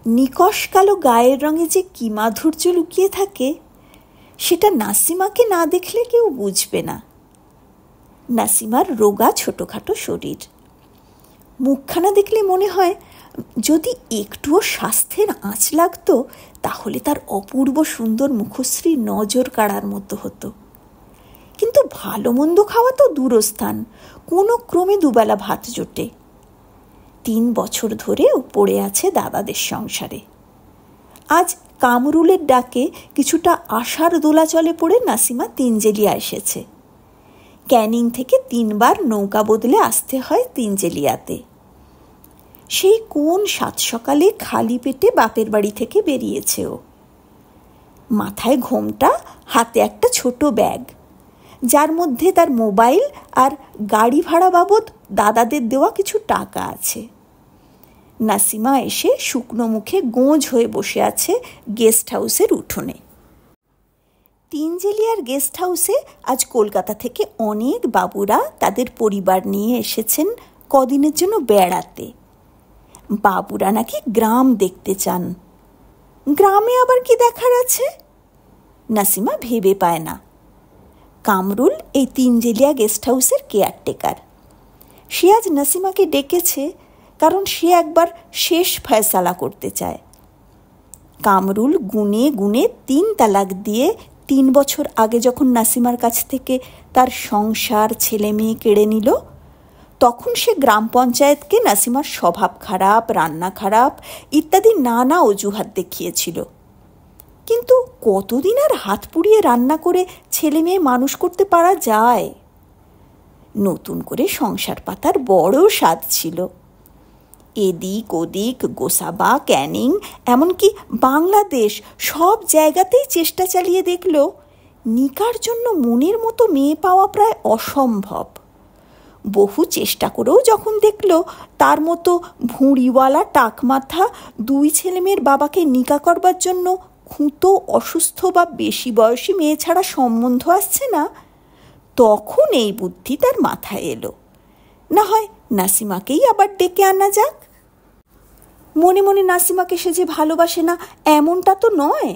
নিকষ কালো গায়ের রঙে যে কি মাধুর্য লুকিয়ে থাকে সেটা নাসিমাকে না দেখলে কেউ বুঝবে না। নাসিমার রোগা ছোটোখাটো শরীর, মুখখানা দেখলে মনে হয় যদি একটুও স্বাস্থ্যের আঁচ লাগতো তাহলে তার অপূর্ব সুন্দর মুখশ্রী নজর কাড়ার মতো হতো। কিন্তু ভালো মন্দ খাওয়া তো দূরস্থান, কোনো ক্রমে দুবেলা ভাত জোটে। 3 বছর ধরে ও পড়ে আছে দাদাদের সংসারে। আজ কামরুলের ডাকে কিছুটা আশার দোলাচলে পড়ে নাসিমা তিনজেলিয়া এসেছে। ক্যানিং থেকে 3 বার নৌকা বদলে আসতে হয় তিনজেলিয়াতে। সেই কোন 7 সকালে খালি পেটে বাপের বাড়ি থেকে বেরিয়েছে ও। মাথায় ঘোমটা, হাতে একটা ছোট ব্যাগ, যার মধ্যে তার মোবাইল আর গাড়ি ভাড়া বাবদ দাদাদের দেওয়া কিছু টাকা আছে। নাসিমা এসে শুকনো মুখে গোঁজ হয়ে বসে আছে গেস্ট হাউসের উঠোনে। তিনজেলিয়ার গেস্ট হাউসে আজ কলকাতা থেকে অনেক বাবুরা তাদের পরিবার নিয়ে এসেছেন কদিনের জন্য বেড়াতে। বাবুরা নাকি গ্রাম দেখতে চান। গ্রামে আবার কি দেখার আছে? নাসিমা ভেবে পায় না। কামরুল এই তিনজেলিয়া গেস্ট হাউসের কেয়ারটেকার। সে আজ নাসিমাকে ডেকেছে কারণ সে একবার শেষ ফয়সালা করতে চায়। কামরুল গুনে গুনে 3 তালাক দিয়ে 3 বছর আগে যখন নাসিমার কাছ থেকে তার সংসার ছেলে মেয়ে কেড়ে নিল, তখন সে গ্রাম পঞ্চায়েতকে নাসিমার স্বভাব খারাপ, রান্না খারাপ ইত্যাদি নানা অজুহাত দেখিয়েছিল। কিন্তু কতদিন আর হাত পুড়িয়ে রান্না করে ছেলে মেয়ে মানুষ করতে পারা যায়? নতুন করে সংসার পাতার বড় স্বাদ ছিল। এদিক ওদিক, গোসাবা, ক্যানিং, এমনকি বাংলাদেশ সব জায়গাতেই চেষ্টা চালিয়ে দেখল নিকার জন্য মনের মতো মেয়ে পাওয়া প্রায় অসম্ভব। বহু চেষ্টা করেও যখন দেখল তার মতো ভুঁড়িওয়ালা টাকমাথা 2 ছেলেমেয়ের বাবাকে নিকা করবার জন্য খুঁতো, অসুস্থ বা বেশি বয়সী মেয়ে ছাড়া সম্বন্ধ আসছে না, তখন এই বুদ্ধি তার মাথায় এলো, না হয় নাসিমাকেই আবার ডেকে আনা যাক। মনে মনে নাসিমাকে সে যে ভালোবাসে না এমনটা তো নয়,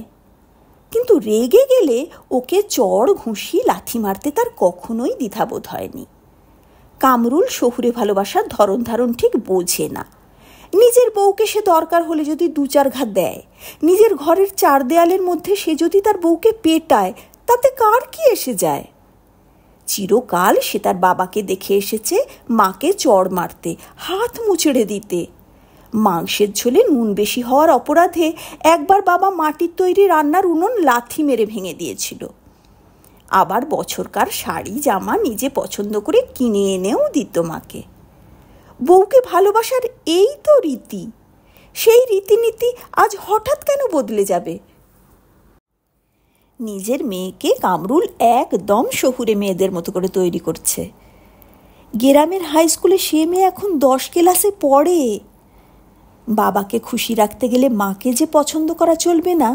কিন্তু রেগে গেলে ওকে চড় ঘুষি লাথি মারতে তার কখনোই দ্বিধাবোধ হয়নি। কামরুল শহুরে ভালোবাসার ধরন ধারণ ঠিক বোঝে না। নিজের বউকে সে দরকার হলে যদি 2-4 ঘা দেয়, নিজের ঘরের 4 দেয়ালের মধ্যে সে যদি তার বউকে পেটায়, তাতে কার কি এসে যায়? চিরকাল সে তার বাবাকে দেখে এসেছে মাকে চড় মারতে, হাত মুচড়ে দিতে। মাংসের ঝোলে নুন বেশি হওয়ার অপরাধে একবার বাবা মাটির তৈরি রান্নার উনুন লাথি মেরে ভেঙে দিয়েছিল। আবার বছরকার শাড়ি জামা নিজে পছন্দ করে কিনে এনেও দিত মাকে। বউকে ভালোবাসার এই তো রীতি। সেই রীতিনীতি আজ হঠাৎ কেন বদলে যাবে? নিজের মেয়েকে কামরুল একদম শহুরে মেয়েদের মতো করে তৈরি করছে। গ্রামের হাই স্কুলে সে মেয়ে এখন 10 ক্লাসে পড়ে। বাবাকে খুশি রাখতে গেলে মাকে যে পছন্দ করা চলবে না,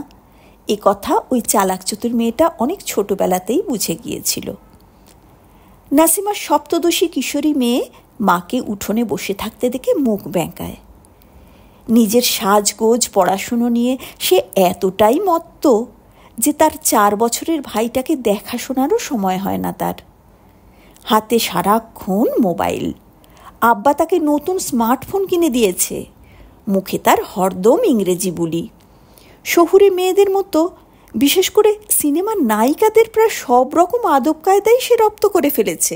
এ কথা ওই চালাক চতুর মেয়েটা অনেক ছোটবেলাতেই বুঝে গিয়েছিল। নাসিমার সপ্তদশী কিশোরী মেয়ে মাকে উঠোনে বসে থাকতে দেখে মুখ বেঁকায়। নিজের সাজগোজ, পড়াশুনো নিয়ে সে এতটাই মত্ত যে তার 4 বছরের ভাইটাকে দেখাশোনারও সময় হয় না তার। হাতে সারাক্ষণ মোবাইল। আব্বা তাকে নতুন স্মার্টফোন কিনে দিয়েছে। মুখে তার হরদম ইংরেজি বুলি। শহুরে মেয়েদের মতো, বিশেষ করে সিনেমার নায়িকাদের প্রায় সব রকম আদব কায়দাই সে রপ্ত করে ফেলেছে।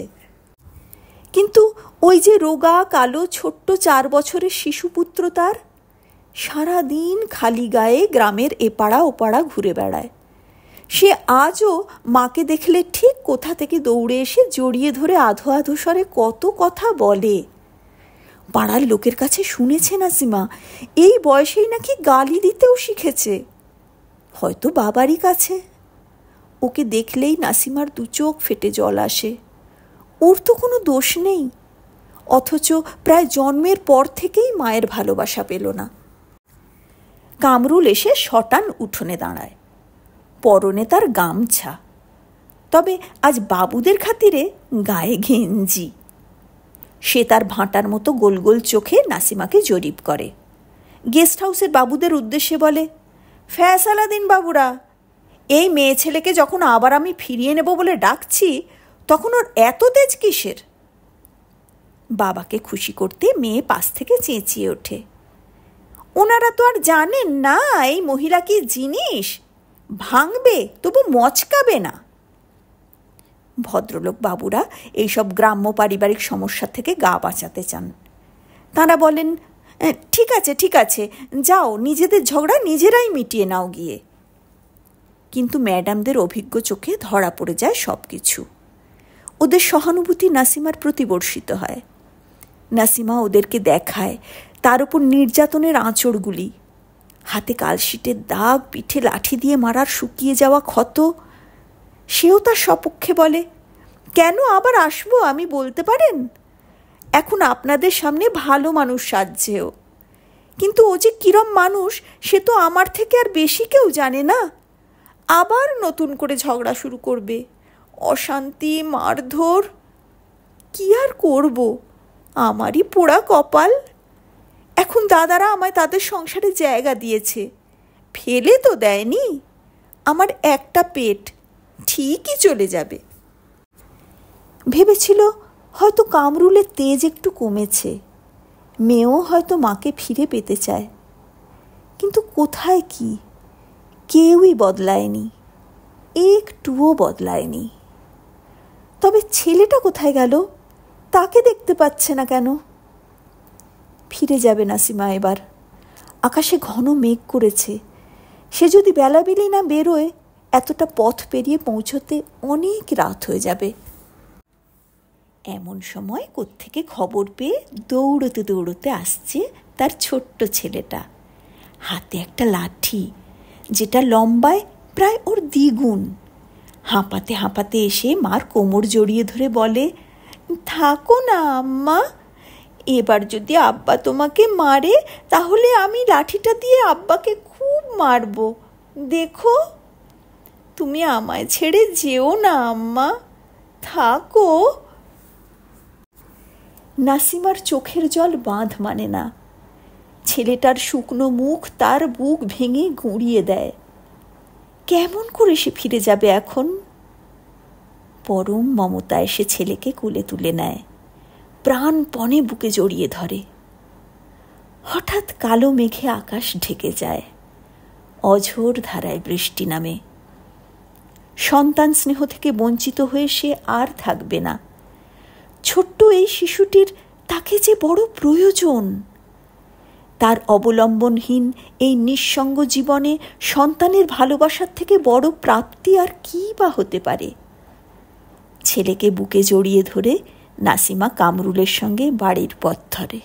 কিন্তু ওই যে রোগা কালো ছোট্ট 4 বছরের শিশুপুত্র তার সারাদিন খালি গায়ে গ্রামের এপাড়া ওপাড়া ঘুরে বেড়ায়। সে আজও মাকে দেখলে ঠিক কোথা থেকে দৌড়ে এসে জড়িয়ে ধরে আধো আধো স্বরে কত কথা বলে। পাড়ার লোকের কাছে শুনেছে নাসিমা এই বয়সেই নাকি গালি দিতেও শিখেছে, হয়তো বাবারই কাছে। ওকে দেখলেই নাসিমার 2 চোখ ফেটে জল আসে। ওর তো কোনো দোষ নেই, অথচ প্রায় জন্মের পর থেকেই মায়ের ভালোবাসা পেল না। কামরুল এসে শটান উঠোনে দাঁড়ায়। পরনে তার গামছা, তবে আজ বাবুদের খাতিরে গায়ে গেঞ্জি। সে তার ভাঁটার মতো গোল গোল চোখে নাসিমাকে জরিপ করে। গেস্ট হাউসের বাবুদের উদ্দেশ্যে বলে, ফয়সালা দিন বাবুরা, এই মেয়ে ছেলেকে যখন আবার আমি ফিরিয়ে নেব বলে ডাকছি, তখন ওর এত তেজ কিসের? বাবাকে খুশি করতে মেয়ে পাশ থেকে চেঁচিয়ে ওঠে, ওনারা তো আর জানেন না এই মহিলা কি জিনিস, ভাঙবে তবু মচকাবে না। ভদ্রলোক বাবুরা এইসব গ্রাম্য পারিবারিক সমস্যা থেকে গা বাঁচাতে চান। তাঁরা বলেন, ঠিক আছে ঠিক আছে, যাও নিজেদের ঝগড়া নিজেরাই মিটিয়ে নাও গিয়ে। কিন্তু ম্যাডামদের অভিজ্ঞ চোখে ধরা পড়ে যায় সব কিছু। ওদের সহানুভূতি নাসিমার প্রতি বর্ষিত হয়। নাসিমা ওদেরকে দেখায় তার উপর নির্যাতনের আঁচড়গুলি, হাতে কালশিটের দাগ, পিঠে লাঠি দিয়ে মারার শুকিয়ে যাওয়া ক্ষত। সেও তার সপক্ষে বলে, কেন আবার আসবো আমি বলতে পারেন? এখন আপনাদের সামনে ভালো মানুষ সাজছেও, কিন্তু ও যে কিরম মানুষ সে তো আমার থেকে আর বেশি কেউ জানে না। আবার নতুন করে ঝগড়া শুরু করবে, অশান্তি, মারধর। কি আর করব, আমারই পোড়া কপাল। এখন দাদারা আমায় তাদের সংসারে জায়গা দিয়েছে, ফেলে তো দেয়নি। আমার একটা পেট ঠিকই চলে যাবে। ভেবেছিল হয়তো কামরুলের তেজ একটু কমেছে, মেয়েও হয়তো মাকে ফিরে পেতে চায়। কিন্তু কোথায় কি, কেউই বদলায়নি, একটুও বদলায়নি। তবে ছেলেটা কোথায় গেল, তাকে দেখতে পাচ্ছে না কেন? ফিরে যাবে নাসিমা এবার। আকাশে ঘন মেঘ করেছে, সে যদি বেলাবেলি না বেরোয় এতটা পথ পেরিয়ে পৌঁছতে অনেক রাত হয়ে যাবে। এমন সময় কোত্থেকে খবর পেয়ে দৌড়তে দৌড়তে আসছে তার ছোট্ট ছেলেটা, হাতে একটা লাঠি যেটা লম্বায় প্রায় ওর দ্বিগুণ। হাঁপাতে হাঁপাতে এসে মার কোমর জড়িয়ে ধরে বলে, থাকো না আম্মা, এবার যদি আব্বা তোমাকে মারে তাহলে আমি লাঠিটা দিয়ে আব্বাকে খুব মারব, দেখো। তুমি আমায় ছেড়ে যেও না আম্মা, থাকো। নাসিমার চোখের জল বাঁধ মানে না। ছেলেটার শুকনো মুখ তার বুক ভেঙে গুঁড়িয়ে দেয়। কেমন করে সে ফিরে যাবে এখন? পরম মমতা এসে ছেলেকে কোলে তুলে নেয়, প্রাণপণে বুকে জড়িয়ে ধরে। হঠাৎ কালো মেঘে আকাশ ঢেকে যায়, অঝোর ধারায় বৃষ্টি নামে। সন্তান স্নেহ থেকে বঞ্চিত হয়ে সে আর থাকবে না। ছোট্ট এই শিশুটির তাকে যে বড় প্রয়োজন। তার অবলম্বনহীন এই নিঃসঙ্গ জীবনে সন্তানের ভালোবাসার থেকে বড় প্রাপ্তি আর কী বা হতে পারে? ছেলেকে বুকে জড়িয়ে ধরে নাসিমা কামরুলের সঙ্গে বাড়ির পথ ধরে।